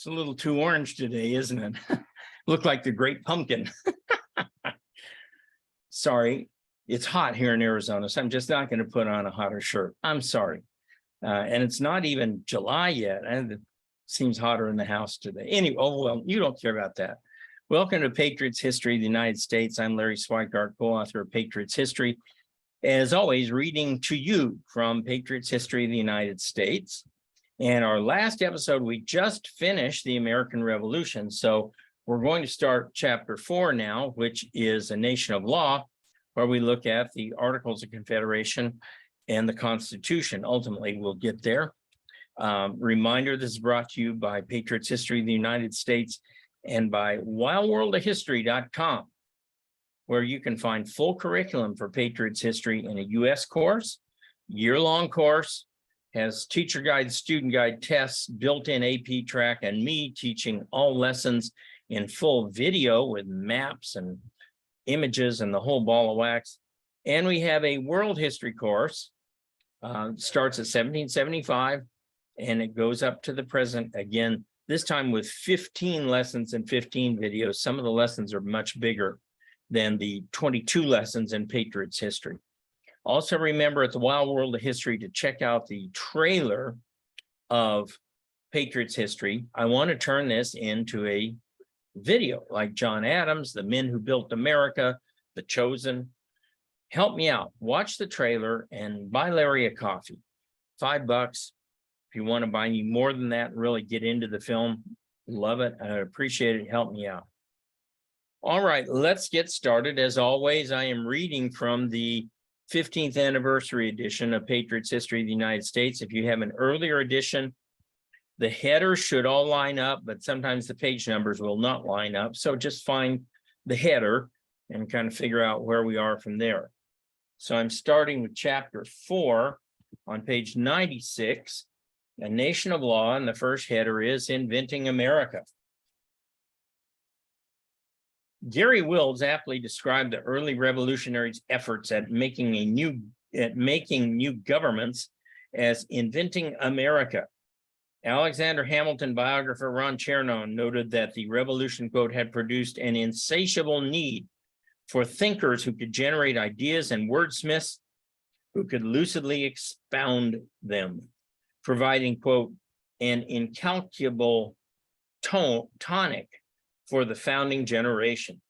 It's a little too orange today, isn't it? Look like the great pumpkin. Sorry, it's hot here in Arizona, so I'm just not going to put on a hotter shirt. I'm sorry. And it's not even July yet, and it seems hotter in the house today. Anyway, oh, well, you don't care about that. Welcome to Patriot's History of the United States. I'm Larry Schweikart, co-author of Patriot's History. As always, reading to you from Patriot's History of the United States. And our last episode, we just finished the American Revolution. So we're going to start chapter 4 now, which is A Nation of Law, where we look at the Articles of Confederation and the Constitution. Ultimately, we'll get there. Reminder, this is brought to you by Patriot's History of the United States and by wildworldofhistory.com, where you can find full curriculum for Patriot's History in a U.S. course, year-long course, has teacher guide, student guide tests, built-in AP track, and me teaching all lessons in full video with maps and images and the whole ball of wax. And we have a world history course, starts at 1775, and it goes up to the present again, this time with 15 lessons and 15 videos. Some of the lessons are much bigger than the 22 lessons in Patriot's History. Also remember at the Wild World of History to check out the trailer of Patriot's History. I want to turn this into a video like John Adams, The Men Who Built America, The Chosen. Help me out. Watch the trailer and buy Larry a coffee. $5. If you want to buy me more than that and really get into the film, love it. I appreciate it. Help me out. All right, let's get started. As always, I am reading from the 15th anniversary edition of Patriot's History of the United States. If you have an earlier edition, the headers should all line up, but sometimes the page numbers will not line up. So just find the header and kind of figure out where we are from there. So I'm starting with chapter 4 on page 96, A Nation of Law, and the first header is Inventing America. Gary Wills aptly described the early revolutionaries' efforts at making new governments as inventing America. Alexander Hamilton biographer Ron Chernow noted that the revolution, quote, had produced an insatiable need for thinkers who could generate ideas and wordsmiths who could lucidly expound them, providing, quote, an incalculable tonic for the founding generation.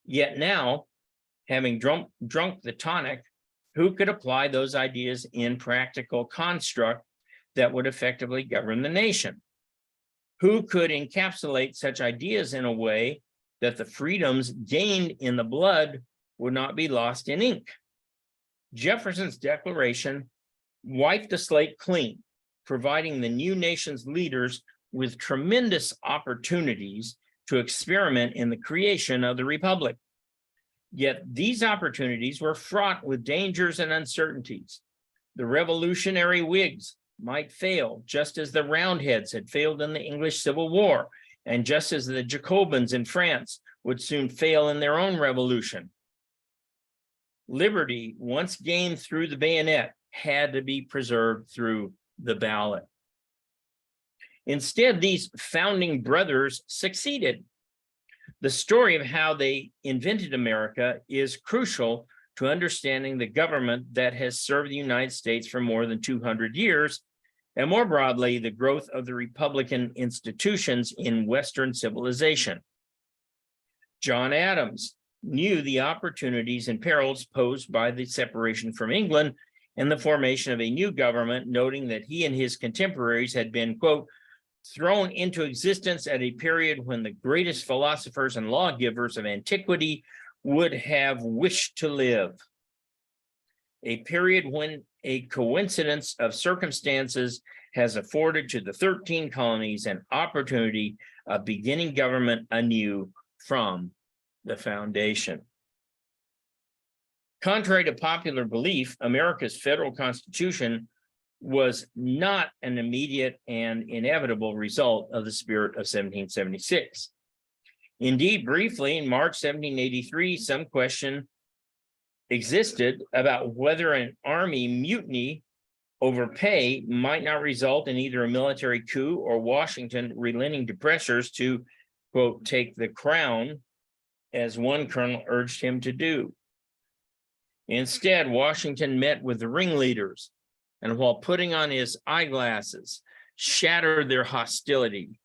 Yet now, having drunk the tonic, who could apply those ideas in practical construct that would effectively govern the nation? Who could encapsulate such ideas in a way that the freedoms gained in the blood would not be lost in ink? Jefferson's Declaration wiped the slate clean, providing the new nation's leaders with tremendous opportunities to experiment in the creation of the republic. Yet these opportunities were fraught with dangers and uncertainties. The revolutionary Whigs might fail, just as the Roundheads had failed in the English Civil War, and just as the Jacobins in France would soon fail in their own revolution. Liberty, once gained through the bayonet, had to be preserved through the ballot. Instead, these founding brothers succeeded. The story of how they invented America is crucial to understanding the government that has served the United States for more than 200 years, and more broadly, the growth of the Republican institutions in Western civilization. John Adams knew the opportunities and perils posed by the separation from England and the formation of a new government, noting that he and his contemporaries had been, quote, thrown into existence at a period when the greatest philosophers and lawgivers of antiquity would have wished to live. A period when a coincidence of circumstances has afforded to the 13 colonies an opportunity of beginning government anew from the foundation. Contrary to popular belief, America's federal constitution was not an immediate and inevitable result of the spirit of 1776. Indeed, briefly, in March 1783, some question existed about whether an army mutiny overpay might not result in either a military coup or Washington relenting to pressures to, quote, take the crown, as one colonel urged him to do. Instead, Washington met with the ringleaders, and while putting on his eyeglasses, shattered their hostility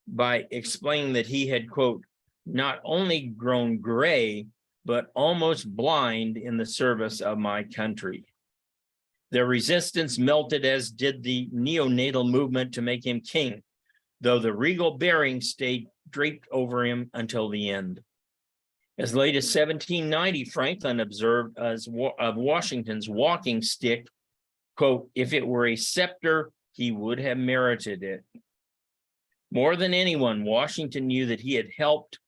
by explaining that he had, quote, not only grown gray, but almost blind in the service of my country. Their resistance melted, as did the neonatal movement to make him king, though the regal bearing stayed draped over him until the end. As late as 1790, Franklin observed of Washington's walking stick, quote, if it were a scepter, he would have merited it. More than anyone, Washington knew that he had helped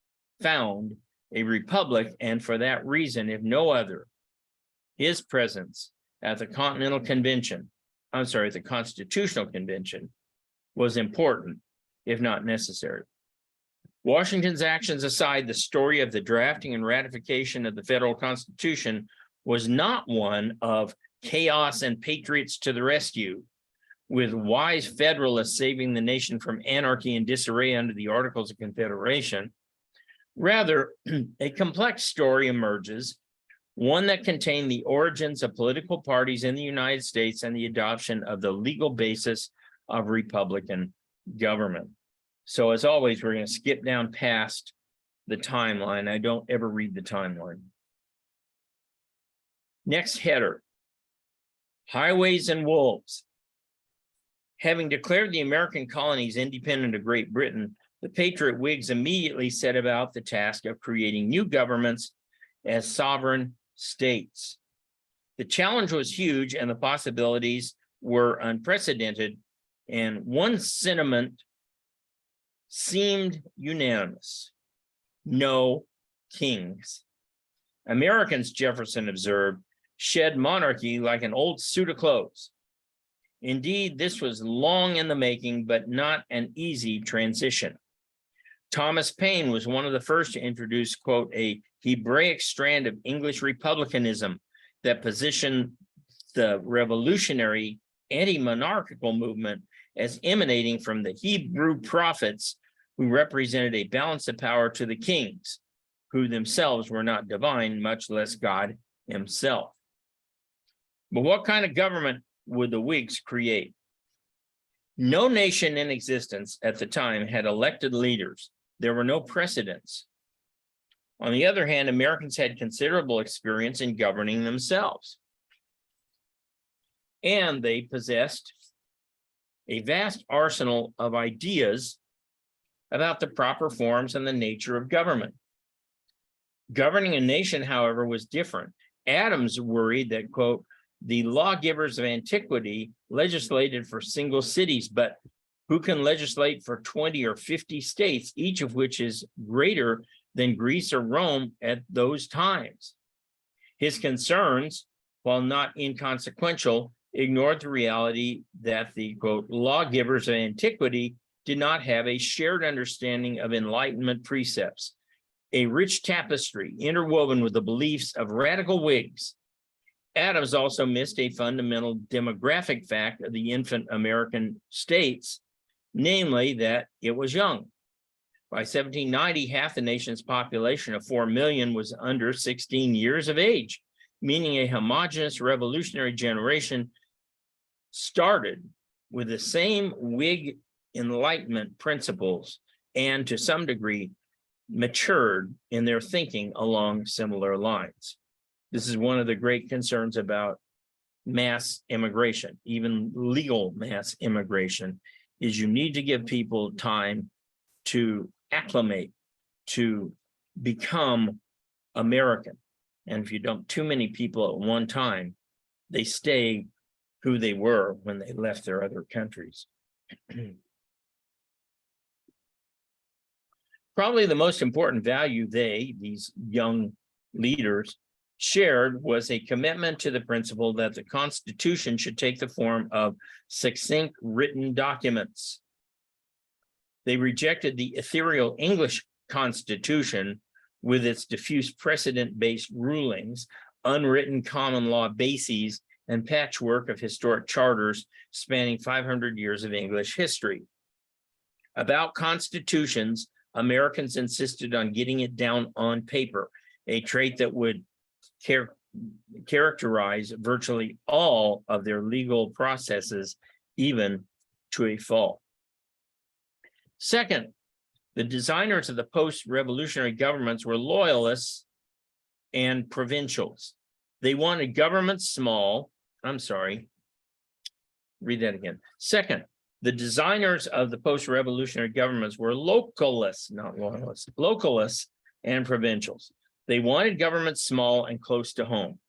found a republic, and for that reason, if no other, his presence at the Continental Convention, the Constitutional Convention, was important, if not necessary. Washington's actions aside, the story of the drafting and ratification of the federal Constitution was not one of chaos and patriots to the rescue, with wise Federalists saving the nation from anarchy and disarray under the Articles of Confederation. Rather, a complex story emerges, one that contained the origins of political parties in the United States and the adoption of the legal basis of Republican government. So as always, we're going to skip down past the timeline. I don't ever read the timeline. Next header, highways and wolves. Having declared the American colonies independent of Great Britain, the Patriot Whigs immediately set about the task of creating new governments as sovereign states. The challenge was huge and the possibilities were unprecedented, and one sentiment seemed unanimous: no kings. Americans, Jefferson observed, shed monarchy like an old suit of clothes. Indeed, this was long in the making, but not an easy transition. Thomas Paine was one of the first to introduce, quote, a Hebraic strand of English republicanism that positioned the revolutionary anti-monarchical movement as emanating from the Hebrew prophets, who represented a balance of power to the kings, who themselves were not divine, much less God himself. But what kind of government would the Whigs create? No nation in existence at the time had elected leaders. There were no precedents. On the other hand, Americans had considerable experience in governing themselves, and they possessed a vast arsenal of ideas about the proper forms and the nature of government. Governing a nation, however, was different. Adams worried that, quote, the lawgivers of antiquity legislated for single cities, but who can legislate for 20 or 50 states, each of which is greater than Greece or Rome at those times? His concerns, while not inconsequential, ignored the reality that the, quote, lawgivers of antiquity did not have a shared understanding of Enlightenment precepts, a rich tapestry interwoven with the beliefs of radical Whigs. Adams also missed a fundamental demographic fact of the infant American states, namely that it was young. By 1790, half the nation's population of 4 million was under 16 years of age, meaning a homogeneous revolutionary generation started with the same Whig Enlightenment principles and to some degree matured in their thinking along similar lines. This is one of the great concerns about mass immigration, even legal mass immigration, is you need to give people time to acclimate, to become American. And if you dump too many people at one time, they stay who they were when they left their other countries. Probably the most important value these young leaders, shared was a commitment to the principle that the Constitution should take the form of succinct written documents. They rejected the ethereal English Constitution with its diffuse precedent-based rulings, unwritten common law bases, and patchwork of historic charters spanning 500 years of English history. About constitutions, Americans insisted on getting it down on paper, a trait that would characterize virtually all of their legal processes, even to a fault. Second, the designers of the post-revolutionary governments were loyalists and provincials. They wanted governments small. Read that again. Second, the designers of the post-revolutionary governments were localists, not loyalists, localists and provincials. They wanted governments small and close to home.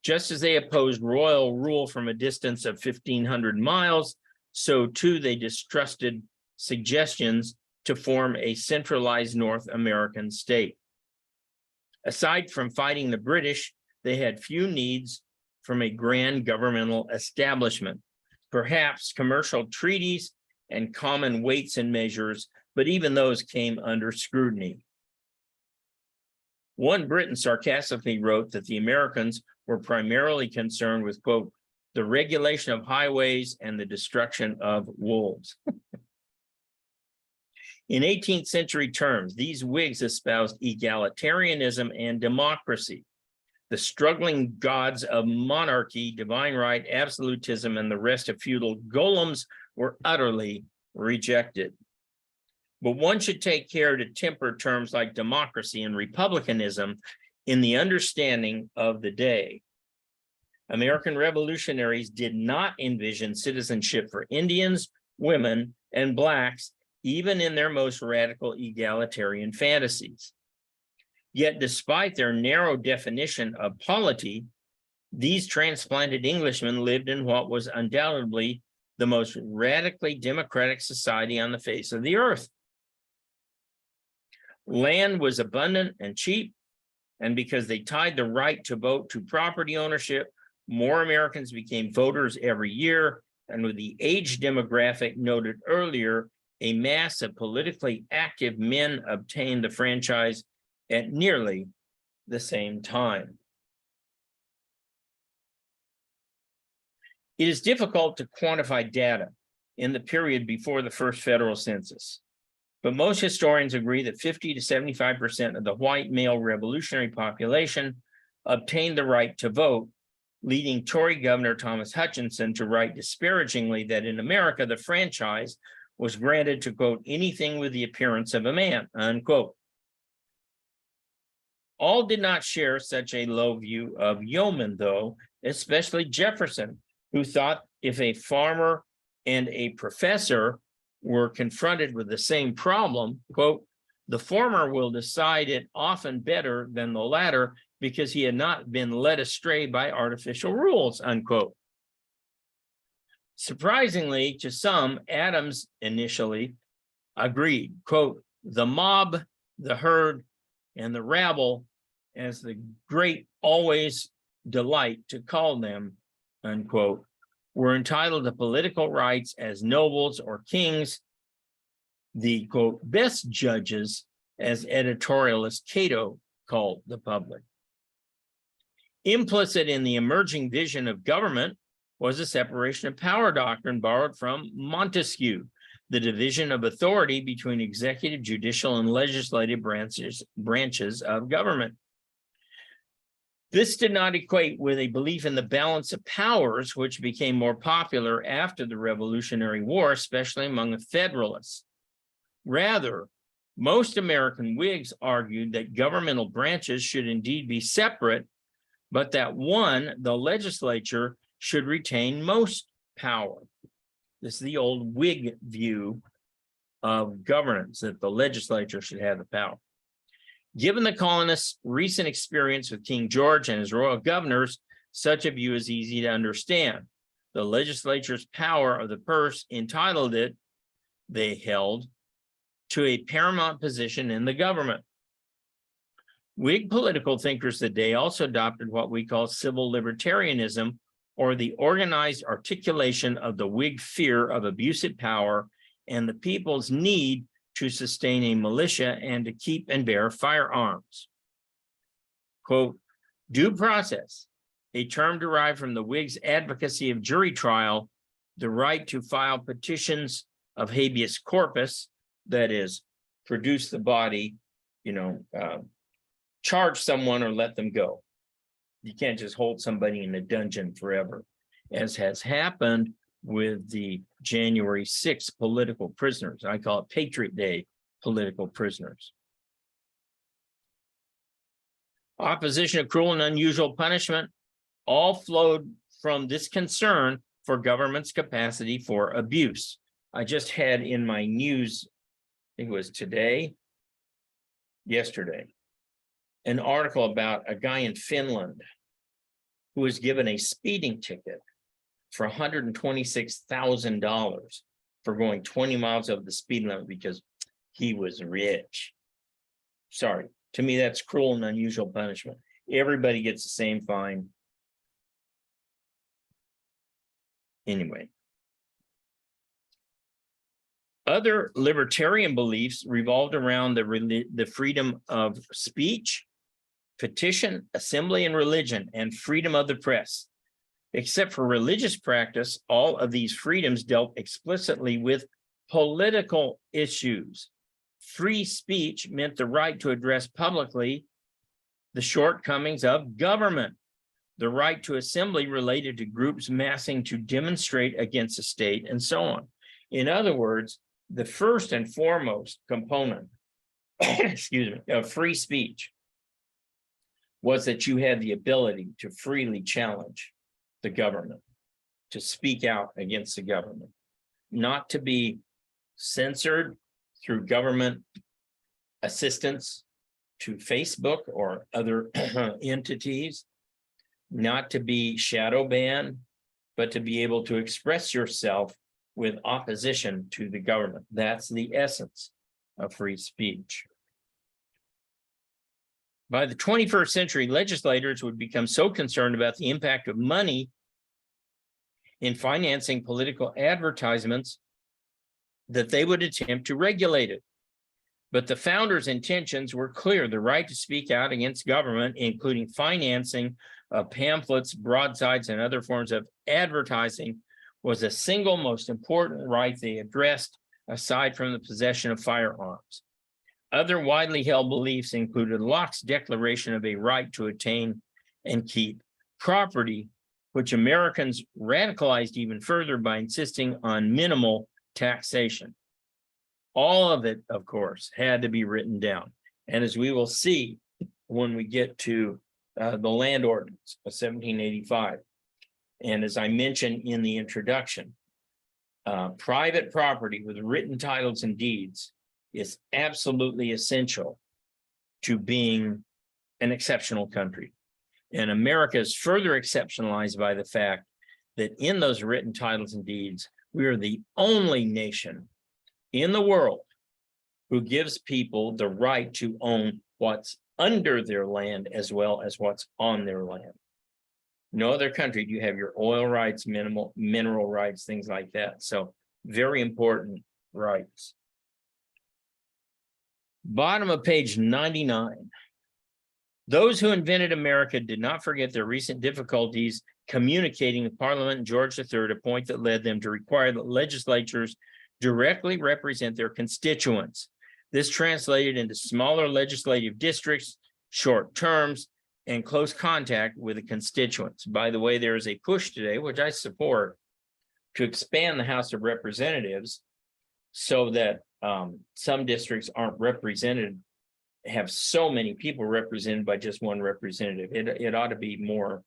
Just as they opposed royal rule from a distance of 1,500 miles, so too they distrusted suggestions to form a centralized North American state. Aside from fighting the British, they had few needs from a grand governmental establishment, perhaps commercial treaties and common weights and measures, but even those came under scrutiny. One Briton sarcastically wrote that the Americans were primarily concerned with, quote, the regulation of highways and the destruction of wolves. In 18th century terms, these Whigs espoused egalitarianism and democracy. The struggling gods of monarchy, divine right, absolutism, and the rest of feudal golems were utterly rejected. But one should take care to temper terms like democracy and republicanism in the understanding of the day. American revolutionaries did not envision citizenship for Indians, women, and Blacks, even in their most radical egalitarian fantasies. Yet, despite their narrow definition of polity, these transplanted Englishmen lived in what was undoubtedly the most radically democratic society on the face of the earth. Land was abundant and cheap, and because they tied the right to vote to property ownership, more Americans became voters every year, and with the age demographic noted earlier, a mass of politically active men obtained the franchise at nearly the same time. It is difficult to quantify data in the period before the first federal census, but most historians agree that 50 to 75% of the white male revolutionary population obtained the right to vote, leading Tory Governor Thomas Hutchinson to write disparagingly that in America, the franchise was granted to, quote, anything with the appearance of a man, unquote. All did not share such a low view of yeomen, though, especially Jefferson, who thought if a farmer and a professor were confronted with the same problem, quote, the former will decide it often better than the latter because he had not been led astray by artificial rules, unquote. Surprisingly, to some, Adams initially agreed, quote, the mob, the herd, and the rabble, as the great always delight to call them, unquote, were entitled to political rights as nobles or kings, the, quote, best judges, as editorialist Cato called the public. Implicit in the emerging vision of government was a separation of power doctrine borrowed from Montesquieu, the division of authority between executive, judicial, and legislative branches of government. This did not equate with a belief in the balance of powers, which became more popular after the Revolutionary War, especially among the Federalists. Rather, most American Whigs argued that governmental branches should indeed be separate, but that one, the legislature, should retain most power. This is the old Whig view of governance, that the legislature should have the power. Given the colonists' recent experience with King George and his royal governors, such a view is easy to understand. The legislature's power of the purse entitled it, they held, to a paramount position in the government. Whig political thinkers of the day also adopted what we call civil libertarianism, or the organized articulation of the Whig fear of abusive power and the people's need to sustain a militia and to keep and bear firearms. Quote, due process a term derived from the Whigs' advocacy of jury trial, the right to file petitions of habeas corpus, that is, produce the body, charge someone or let them go. You can't just hold somebody in a dungeon forever, as has happened with the January 6th political prisoners. I call it Patriot Day political prisoners. Opposition of cruel and unusual punishment all flowed from this concern for government's capacity for abuse. I just had in my news, I think it was yesterday, an article about a guy in Finland who was given a speeding ticket for $126,000 for going 20 miles over the speed limit because he was rich. Sorry, to me, that's cruel and unusual punishment. Everybody gets the same fine. Anyway. Other libertarian beliefs revolved around the freedom of speech, petition, assembly, and religion, and freedom of the press. Except for religious practice, all of these freedoms dealt explicitly with political issues. Free speech meant the right to address publicly the shortcomings of government. The right to assembly related to groups massing to demonstrate against the state, and so on. In other words, the first and foremost component, of free speech was that you had the ability to freely challenge the government, to speak out against the government, not to be censored through government assistance to Facebook or other entities, not to be shadow banned, but to be able to express yourself with opposition to the government. That's the essence of free speech. By the 21st century, legislators would become so concerned about the impact of money in financing political advertisements that they would attempt to regulate it. But the founders' intentions were clear: the right to speak out against government, including financing of pamphlets, broadsides, and other forms of advertising, was the single most important right they addressed, aside from the possession of firearms. Other widely held beliefs included Locke's declaration of a right to attain and keep property, which Americans radicalized even further by insisting on minimal taxation. All of it, of course, had to be written down. And as we will see when we get to the Land Ordinance of 1785, and as I mentioned in the introduction, private property with written titles and deeds is absolutely essential to being an exceptional country. And America is further exceptionalized by the fact that in those written titles and deeds, we are the only nation in the world who gives people the right to own what's under their land as well as what's on their land. No other country do you have your oil rights, mineral rights, things like that. So very important rights. Bottom of page 99. Those who invented America did not forget their recent difficulties communicating with Parliament and George III, a point that led them to require that legislatures directly represent their constituents. This translated into smaller legislative districts, short terms, and close contact with the constituents. By the way, there is a push today, which I support, to expand the House of Representatives so that some districts aren't represented, have so many people represented by just one representative. It ought to be more,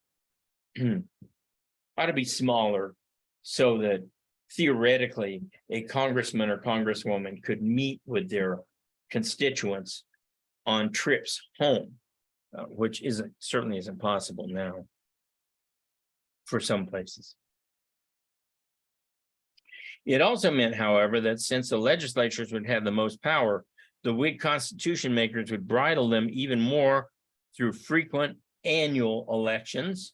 ought to be smaller, so that theoretically a congressman or congresswoman could meet with their constituents on trips home, which certainly isn't possible now for some places. It also meant, however, that since the legislatures would have the most power, the Whig constitution makers would bridle them even more through frequent annual elections,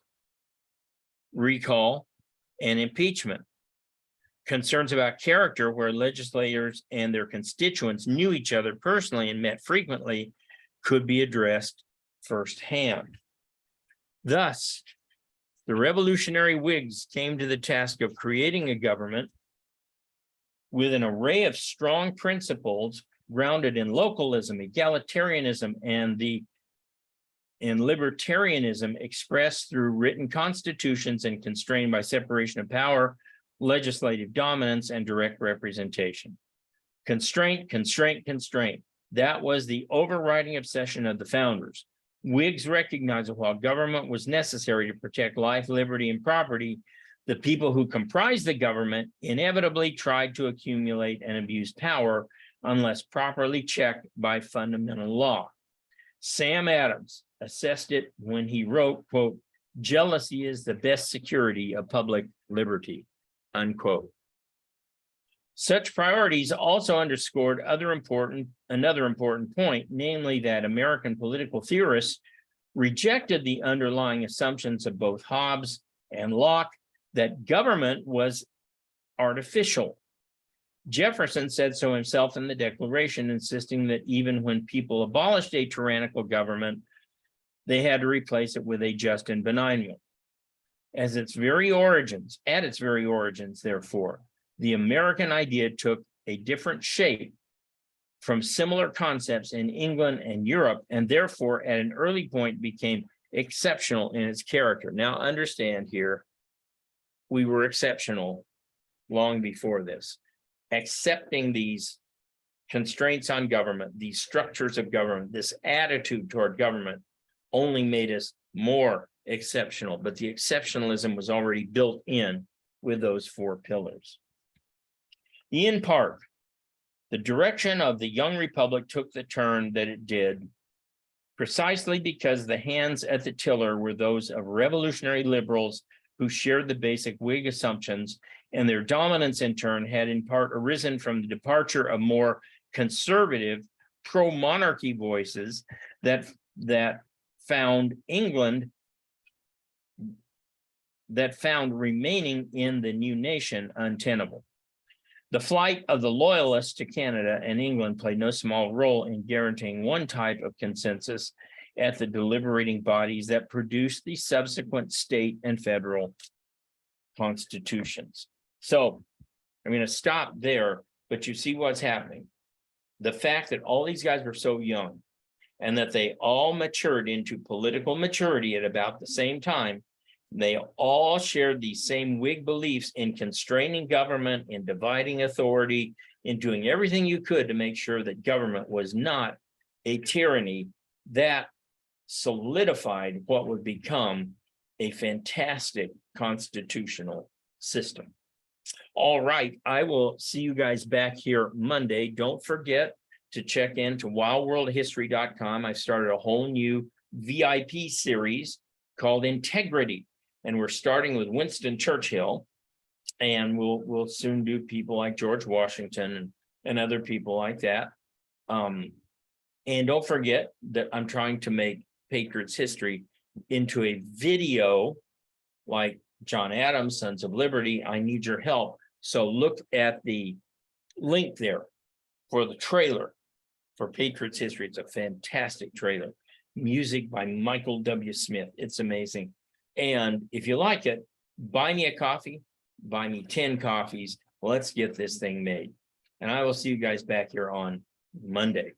recall, and impeachment. Concerns about character, where legislators and their constituents knew each other personally and met frequently, could be addressed firsthand. Thus, The revolutionary Whigs came to the task of creating a government with an array of strong principles grounded in localism, egalitarianism, and libertarianism expressed through written constitutions and constrained by separation of power, legislative dominance, and direct representation. Constraint, constraint, constraint. That was the overriding obsession of the founders. Whigs recognized that while government was necessary to protect life, liberty, and property, the people who comprised the government inevitably tried to accumulate and abuse power unless properly checked by fundamental law. Sam Adams assessed it when he wrote, quote, "Jealousy is the best security of public liberty," unquote. Such priorities also underscored another important point, namely that American political theorists rejected the underlying assumptions of both Hobbes and Locke that government was artificial. Jefferson said so himself in the Declaration, insisting that even when people abolished a tyrannical government, they had to replace it with a just and benign one. At its very origins, therefore, the American idea took a different shape from similar concepts in England and Europe, and therefore at an early point became exceptional in its character. Now understand here, we were exceptional long before this. Accepting these constraints on government, these structures of government, this attitude toward government only made us more exceptional, but the exceptionalism was already built in with those four pillars. In part, the direction of the young republic took the turn that it did precisely because the hands at the tiller were those of revolutionary liberals who shared the basic Whig assumptions, and their dominance in turn had in part arisen from the departure of more conservative pro-monarchy voices that found remaining in the new nation untenable. The flight of the loyalists to Canada and England played no small role in guaranteeing one type of consensus at the deliberating bodies that produced the subsequent state and federal constitutions. So I'm going to stop there, but you see what's happening. The fact that all these guys were so young and that they all matured into political maturity at about the same time, they all shared these same Whig beliefs in constraining government, in dividing authority, in doing everything you could to make sure that government was not a tyranny. That solidified what would become a fantastic constitutional system. All right, I will see you guys back here Monday. Don't forget to check into wildworldhistory.com. I've started a whole new VIP series called Integrity, and we're starting with Winston Churchill, and we'll soon do people like George Washington and other people like that. And don't forget that I'm trying to make Patriots history into a video like John Adams, Sons of Liberty. I need your help. So look at the link there for the trailer for Patriots history. It's a fantastic trailer. Music by Michael W. Smith. It's amazing. And if you like it, buy me a coffee, buy me 10 coffees. Let's get this thing made. And I will see you guys back here on Monday.